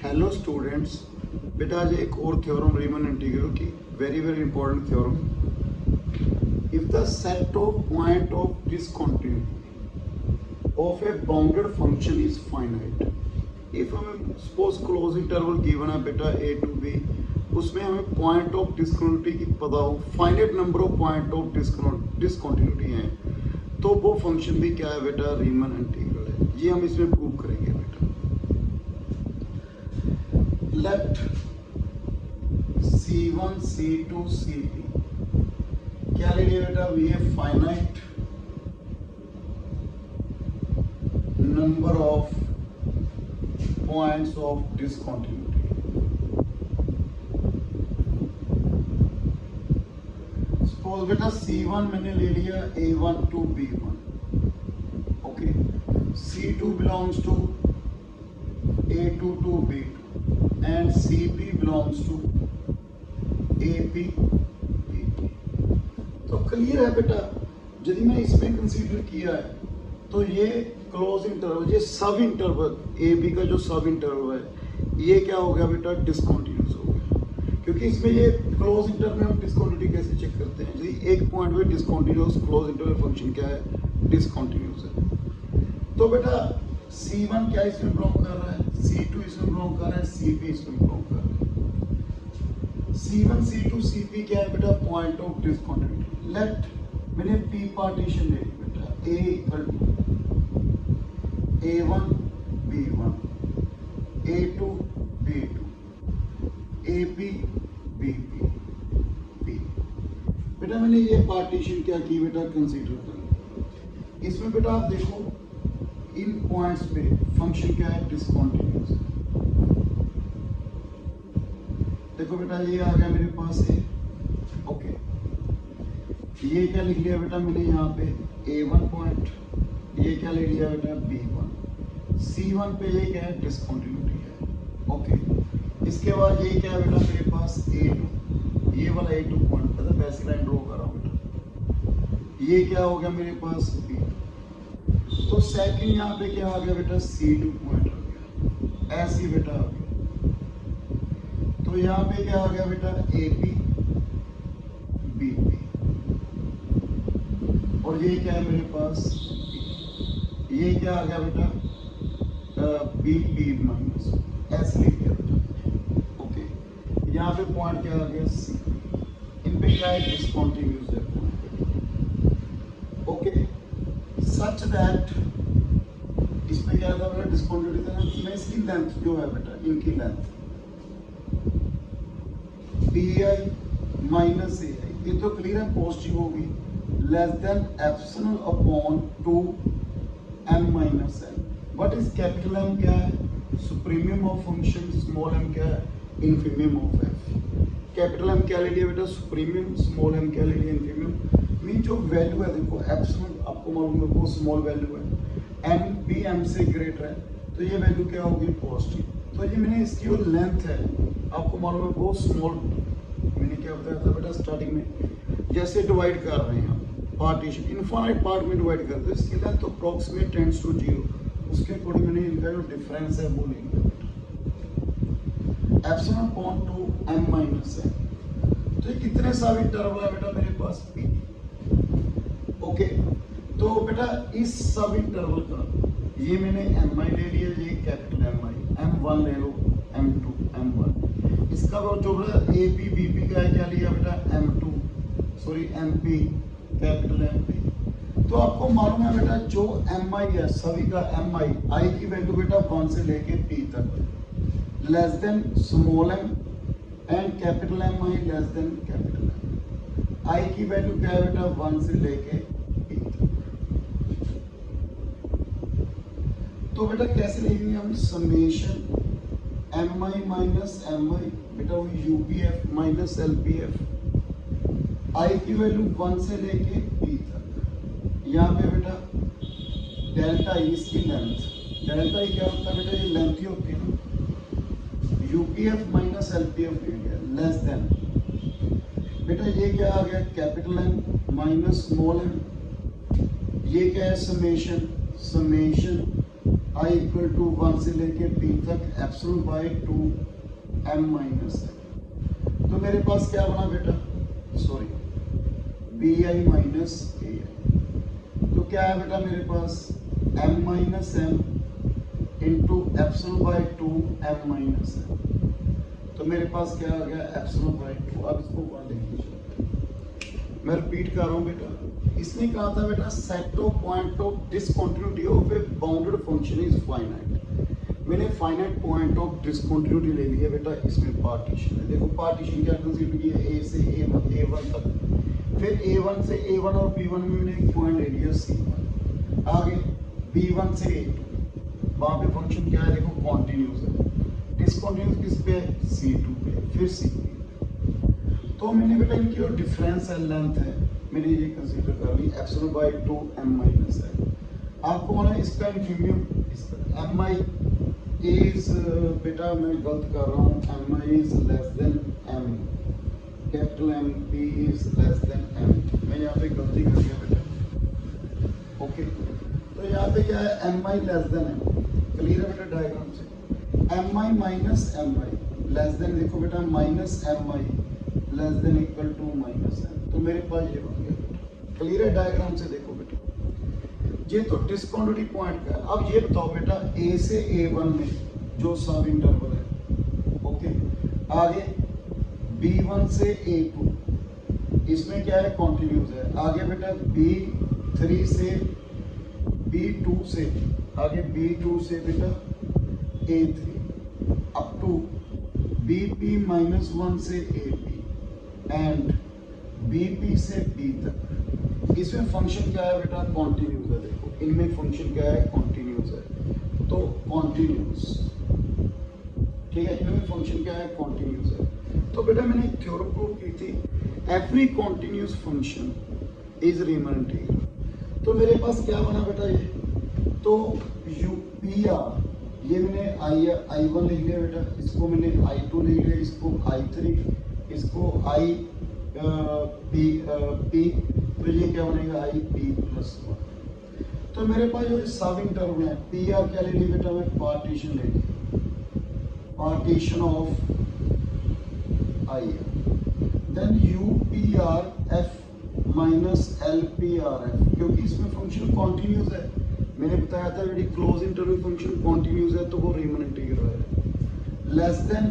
Hello students, बेटा आज एक और थ्योरम रीमन इंटीग्रल की very important theorem. If the set of point of discontinuity of a bounded function is finite, if हमें suppose close interval given है बेटा ए to be, उसमें हमें पॉइंट ऑफ डिसकंटिन्यूटी की पता हो, finite number of point of discontinuity हैं, तो वो फंक्शन भी क्या है बेटा, रीमन इंटीग्रल है। ये हम इसमें प्रूव करेंगे बेटा। लेट C1 C2 CP क्या ले लिया बेटा, we have finite number of points of discontinuity. Suppose बेटा C1 मैंने ले लिया A1 to B1, okay. C2 belongs to A2 to B2 and CP belongs to AP BP। तो क्लियर है बेटा, यदि मैं इसमें कंसीडर किया है तो ये क्लोज इंटरवल, ये सब इंटरवल AB का जो सब इंटरवल है, ये क्या हो गया बेटा, डिसकंटिन्यूअस हो गया। क्योंकि इसमें ये क्लोज इंटरवल में हम डिसकंटिन्यूटी कैसे चेक करते हैं, यदि एक पॉइंट पे डिसकंटिन्यूअस क्लोज इंटरवल फंक्शन क्या है, डिसकंटिन्यूअस है। तो बेटा C1 क्या इसमें बिलोंग कर रहा है, C2 इसमें बिलोंग कर रहा है, CP इसमें बिलोंग कर रहा है। C1 C2 CP क्या है बेटा, पॉइंट ऑफ डिसकंटिन्यूटी। लेट मैंने P पार्टीशन ले ली बेटा, A equal to A1 B1 A2 B2 AP BP B। बेटा मैंने ये पार्टीशन क्या की बेटा, कंसीडर कर। इसमें बेटा आप देखो इन पॉइंट्स पे फंक्शन क्या है, डिसकंटिन्यूअस। देखो बेटा ये आ गया मेरे पास है, ओके। ये क्या लिख लिया बेटा मैंने यहाँ पे A1 पॉइंट, ये क्या ले लिया बेटा B1। C1 पे ये क्या है, डिसकंटिन्यूटी है, ओके। इसके बाद ये क्या है बेटा मेरे पास A2, ये वाला A2 पॉइंट, पता बेसिक लाइन ड्रॉ कर रहा हूँ बेटा। ये क्या हो गया मेरे पास B। तो सेकंड यहाँ पे क्या आ गया बेटा, C2 पॉइंट आ गया, ऐसी बेटा आ गया। तो यहाँ पे क्या आ गया बेटा, AP BP, और ये क्या है मेरे पास, ये क्या आ गया बेटा, BP माइनस, ऐसे लिख दिया बेटा, ओके। यहाँ पे पॉइंट क्या आ गया, C। इन पे क्या है, डिसकंटिन्यूअस है, ओके। सच दैट इसमें क्या था बेटा, डिस्कंटिन्यूटी था ना, मैं इसकी लेंथ जो है बेटा, इनकी लेंथ BI माइनस AI, ये तो क्लियर है, पॉजिटिव होगी, less than epsilon upon 2m minus n। What is capital M क्या है, सुप्रीमियम ऑफ फंक्शन, स्मॉल m क्या है, इन्फीमियम ऑफ f। कैपिटल M क्या ले लिया बेटा, सुप्रीमियम, स्मॉल m क्या ले लिया, इन्फीमियम। मीन जो वैल्यू है देखो, एप्सिलॉन आपको मालूम है वो स्मॉल वैल्यू है, m भी m से ग्रेटर है, तो ये वैल्यू क्या होगी, पॉजिटिव। तो ये मैंने इसकी जो लेंथ है आपको मालूम है वो स्मॉल, मैंने क्या बताया था बेटा स्टार्टिंग में, जैसे डिवाइड कर रहे हैं हम पार्टीशन, इनफाइनाइट पार्ट में डिवाइड करते हैं, इसकी लेंथ अप्रॉक्सीमेट टेंड्स टू 0, उसके अकॉर्डिंग मैंने इनका जो डिफरेंस है वो लेंगे epsilon upon 2m minus n। तो ये कितने सब इंटरवल है बेटा मेरे पास, P, ओके। तो बेटा इस सब इंटरवल का ये मैंने mi ले लिया, ये कैपिटल Mi, m1 ले लो, m2 m1। इसका जो बेटा AP BP का है क्या लिया बेटा, m2 sorry MP capital MP। तो आपको मालूम है बेटा जो mi है सभी का mi, i की वैल्यू बेटा 1 से लेके p तक, less than small m and capital Mi less than capital M। i की वैल्यू क्या है बेटा, 1 से लेके p तक। तो बेटा कैसे लिखेंगे हम, समेशन mi माइनस mi, बेटा वो UPF माइनस LPF, i की वैल्यू 1 से लेके p तक। यहाँ पे बेटा डेल्टा i इसकी लेंथ, डेल्टा i क्या होता है बेटा, ये लेंथ ही होती है ना, UPF minus LPF less than, बेटा ये क्या आ गया, capital M minus small m, ये क्या है, समेशन I इक्वल टू 1 से लेके p तक एप्सिलॉन बाय 2 m माइनस है। तो मेरे पास क्या बना बेटा, sorry b i minus a i. तो क्या है बेटा मेरे पास m minus m into epsilon by 2 m minus m. तो मेरे पास क्या आ गया एप्सिलॉन बाय 2। अब इसको वन लिख लीजिए, मैं रिपीट कर रहा हूँ बेटा। इसने कहा था बेटा set of point of discontinuity of a bounded function is finite. मैंने फाइनाइट पॉइंट ऑफ डिसकंटिन्यूटी ले लिया बेटा, इसमें पार्टीशन है। देखो पार्टीशन क्या कंसीडर किया, ए से ए1 तक, फिर ए1 से ए1 और बी1 में मैंने एक पॉइंट ले लिया सी1, आगे बी1 से ए2, वहाँ पे फंक्शन क्या है देखो कॉन्टिन्यूस है। डिसकंटिन्यूस किस पे है, सी2 पे, फिर सी3। तो मैंने बेटा इनकी जो डिफरेंस है लेंथ है मैंने ये कंसीडर कर ली एप्सिलॉन बाय 2 m माइनस है। आपको माना इसका इंफिनियम इसका एम आई इज बेटा मैं गलत कर रहा हूँ, m i is less than m, capital m p is less than m. मैं यहाँ पे गलती कर दिया बेटा, ओके। तो यहाँ पे क्या है m i less than m, clear है बेटा डायग्राम से। M i minus m i less than, देखो बेटा minus m i less than equal to minus m. तो मेरे पास ये बन गया बेटा, क्लियर है डायग्राम से। देखो बेटा ये तो डिसकंटिन्यूटी पॉइंट का है। अब ये बताओ बेटा ए से ए1 में जो सब इंटरवल है, ओके, आगे B1 से A2 इसमें क्या है कॉन्टिन्यूस है, आगे बेटा B3 से B2 से, आगे B2 से बेटा A3 अप टू BP -1 से AP एंड BP से B तक। इसमें फंक्शन क्या है बेटा कॉन्टिन्यूस है। देखो इनमें फंक्शन क्या है कॉन्टिन्यूस है, तो कॉन्टिन्यूस, ठीक है, इनमें फंक्शन क्या है कॉन्टिन्यूस है। तो बेटा मैंने एक थ्योरम प्रूव की थी, every continuous function is Riemann integral. तो मेरे पास क्या बना बेटा ये, तो UPR ये मैंने I1 लिख लिया बेटा, इसको मैंने I2 लिख लिया, इसको I3, इसको P, तो ये क्या बनेगा IP+1। तो मेरे पास जो सब इंटरवल है PR क्या ले ली बेटा, मैं पार्टीशन ले ली, partition of I, then UPRF minus LPRF, क्योंकि इसमें फंक्शन कॉन्टिन्यूस है। मैंने बताया था यदि क्लोज इंटरवल फंक्शन कॉन्टिन्यूस है तो वो रीमन इंटीग्रल है। Less than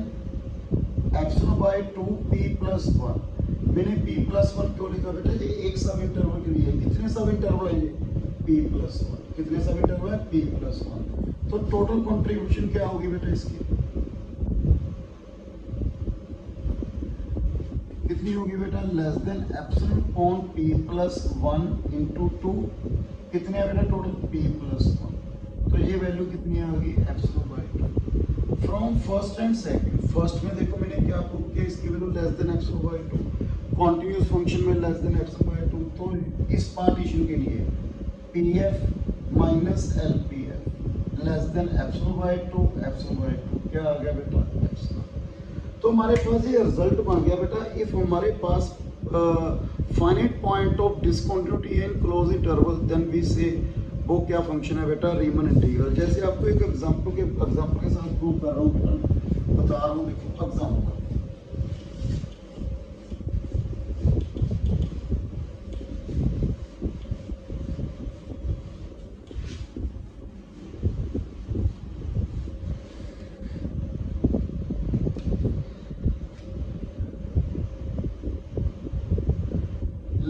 epsilon bye 2p+1। मैंने p+1 क्यों लिखा बेटा, ये एक सब इंटरवल के लिए। कितने सब इंटरवल है ये, p+1। कितने सब इंटरवल है, p+1। तो टोटल कंट्रीब्यूशन क्या होगी बेटा इसकी, कितनी होगी बेटा, less than epsilon on p+1 into 2, कितने है बेटा टोटल p+1। तो ये वैल्यू कितनी आ गई epsilon by 2 from first and second. First में देखो मैंने क्या प्रूव किया, इसकी value less than epsilon by 2, continuous function में लेस देन एप्सिलॉन बाय 2। तो इस पार्टीशन के लिए PF minus LPF less than epsilon by 2, epsilon by 2 क्या आ गया बेटा एप्सिलॉन। तो हमारे पास ये रिजल्ट बन गया बेटा, इफ हमारे पास finite point of discontinuity in closed interval then we say वो क्या फंक्शन है बेटा रीमन इंटीग्रल। जैसे आपको एक एग्जांपल के साथ प्रूव कर रहा हूँ बेटा, बता रहा हूँ, देखो example.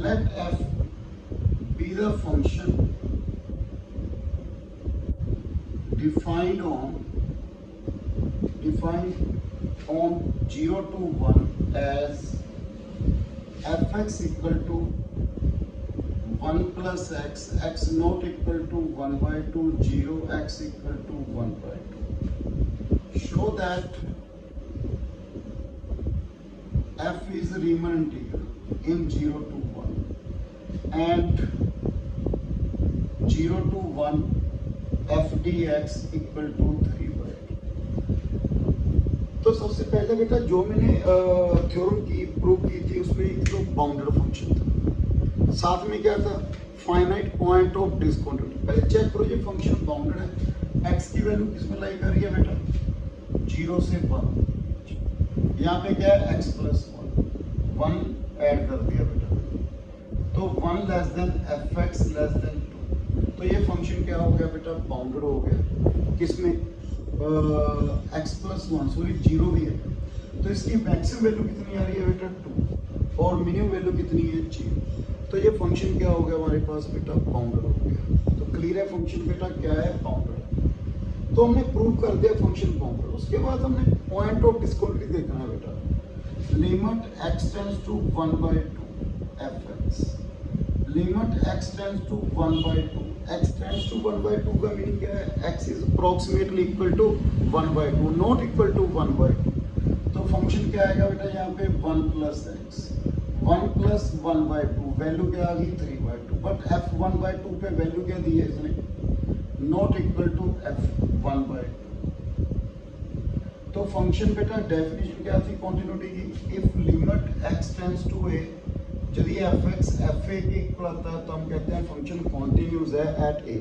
Let f be the function defined on 0 to 1 as fx equal to 1 plus x, x not equal to 1 by 2, 0, x equal to 1 by 2. Show that f is a Riemann integral in 0 to 1 and 0 to 1 f dx equal to 3 by 2। तो सबसे पहले बेटा जो मैंने theorem की prove की थी उसमें एक तो बाउंडेड फंक्शन था, साथ में क्या था फाइनाइट पॉइंट ऑफ डिसकंटिन्यूटी। पहले चेक करो ये फंक्शन बाउंडेड है, x की वैल्यू किस में लाई कर रही है बेटा, 0 से 1। यहाँ पे क्या है x प्लस 1 ऐड कर दिया बेटा, तो 1 less than fx less than 2, तो ये फंक्शन क्या हो गया बेटा, बाउंडेड हो गया किसमें, x प्लस 1 सॉरी 0 भी है, तो इसकी मैक्सिमम वैल्यू कितनी आ रही है बेटा 2 और मिनिमम वैल्यू कितनी है 0, तो ये फंक्शन क्या हो गया हमारे पास बेटा, बाउंडेड हो गया। तो क्लियर है फंक्शन बेटा क्या है, बाउंडेड। तो हमने प्रूव कर दिया फंक्शन बाउंडेड। उसके बाद हमने पॉइंट ऑफ डिस्कंटिन्यूटी देखना है बेटा, limit x tends to 1/2 fx, limit x tends to 1/2, x tends to 1/2 का मीनिंग क्या है, x is approximately equal to 1/2, not equal to 1/2। तो फंक्शन क्या आएगा बेटा यहाँ पे 1 प्लस x, 1 प्लस 1/2, वैल्यू क्या आ गई 3/2, बट f 1/2 पे वैल्यू क्या दी है इसने, नॉट इक्वल टू f 1/2। तो फंक्शन बेटा डेफिनेशन क्या थी कॉन्टिन्यूटी की, if limit x tends to a, यदि fx fa के इक्वल आता है तो हम कहते हैं फंक्शन कॉन्टिन्यूस है एट a,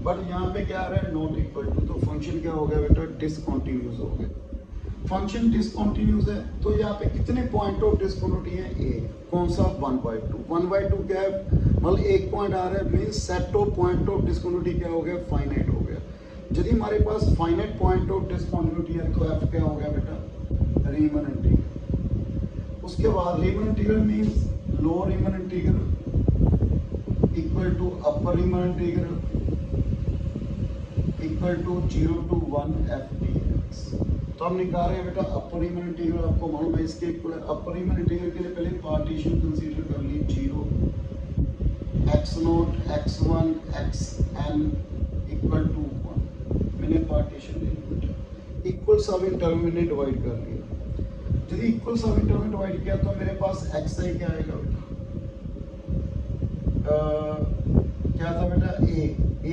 बट यहाँ पे क्या आ रहा है, नॉट इक्वल टू, तो फंक्शन क्या हो गया बेटा, डिसकंटिन्यूस हो गया। फंक्शन डिसकंटिन्यूस है तो यहाँ पे कितने पॉइंट ऑफ डिसकंटिन्यूटी है, a, कौन सा 1/2, 1/2 क्या है, मतलब एक पॉइंट आ रहा है, means set of point of discontinuity क्या हो गया, फाइनाइट हो गया। यदि हमारे पास फाइनाइट पॉइंट ऑफ डिसकंटिन्यूटी है तो f क्या हो गया बेटा, रीमन इंटीग्रल। उसके बाद Riemann integral means lower Riemann integral equal to upper Riemann integral equal to 0 to 1 f dx। तो हम निकाल रहे हैं बेटा अपर रीमन इंटीग्रल, आपको मालूम है इसके इक्वल है। अपर रीमन इंटीग्रल के लिए पहले पार्टीशन कंसीडर कर ली, 0 x0 x1 xn equal to 1, मैंने पार्टीशन ले ली बेटा, इक्वल सब इंटरवल मैंने डिवाइड कर लिया। यदि इक्वल सब इंटरवल डिवाइड किया तो मेरे पास xi क्या आएगा बेटा, क्या था बेटा, a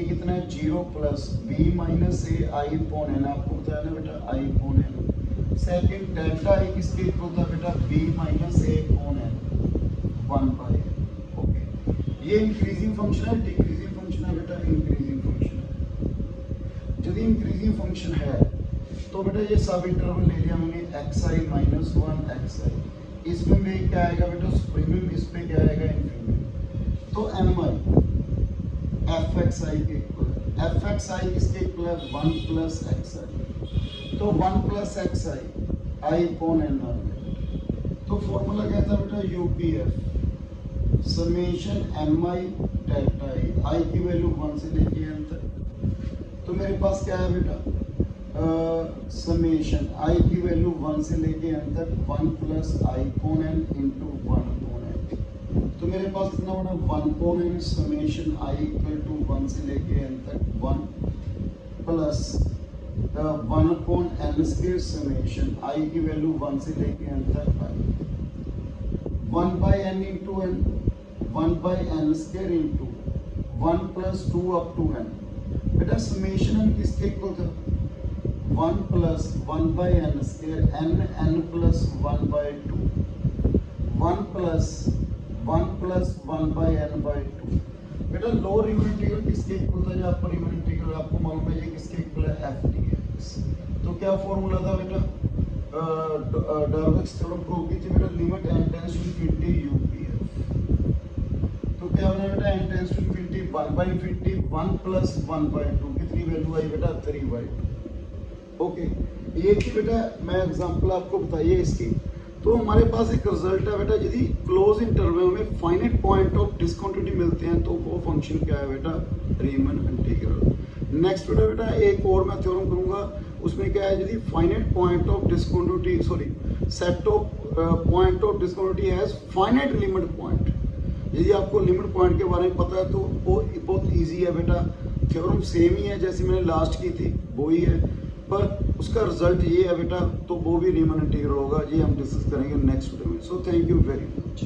कितना है 0 plus b minus a i upon n, आपको बताया ना बेटा i upon n। Second delta i किसके इक्वल था बेटा, b minus a upon n 1/n। Okay, ये इंक्रीजिंग फंक्शन है, डिक्रीजिंग फंक्शन है बेटा, इंक्रीजिंग फंक्शन है। यदि इंक्रीजिंग फंक्शन है तो बेटा ये सब इंटरवल ले लिया मैंने, xi माइनस 1 xi, इसमें भी क्या आएगा बेटा सुप्रीमियम, इस पे क्या आएगा इंफीमियम। तो mi fxi के इक्वल, fxi किसके इक्वल है, 1 प्लस xi, तो 1 plus xi i upon n आ गया। तो फॉर्मूला क्या था बेटा, UPF summation mi delta i की वैल्यू 1 से लेके n तक। तो मेरे पास क्या है बेटा, समेशन i की वैल्यू 1 से लेके n तक 1 plus i upon n into 1 upon n। तो मेरे पास कितना बना, 1 upon n summation i equal to 1 से लेके n तक 1 plus 1 upon n square summation i की वैल्यू 1 से लेके n तक 1/n into n, 1/n square into 1 plus 2 up to n। बेटा समेशन n किसके इक्वल था, 1 plus 1/n square n plus 1/2, 1 plus 1/n/2। बेटा लोअर रीमन इंटीग्रल किसके इक्वल था, या अपर रीमन इंटीग्रल आपको मालूम है ये किसके इक्वल है, f dx। तो क्या फॉर्मूला था बेटा, डार्विक्स थ्योरम प्रूव की थी बेटा, limit n tends to infinity UPF. तो क्या बना बेटा, n tends to infinity 1/infinity 1 plus 1/2, कितनी वैल्यू आई बेटा, 3/2। ओके, ये थी बेटा, मैं एग्जांपल आपको बताइए इसकी। तो हमारे पास एक रिजल्ट है बेटा, यदि क्लोज इंटरवल में फाइनाइट पॉइंट ऑफ डिसकंटिन्यूटी मिलते हैं तो वो फंक्शन क्या है बेटा, रीमन इंटीग्रल। नेक्स्ट बेटा एक और मैं थ्योरम करूंगा, उसमें क्या है, यदि finite point of discontinuity sorry set of point of discontinuity has finite limit point. यदि आपको लिमिट पॉइंट के बारे में पता है तो वो बहुत ईजी है बेटा, थ्योरम सेम ही है जैसे मैंने लास्ट की थी वो ही है, पर उसका रिजल्ट ये है बेटा, तो वो भी रीमन इंटीग्रल होगा, ये हम डिस्कस करेंगे नेक्स्ट वीडियो में। So thank you very much.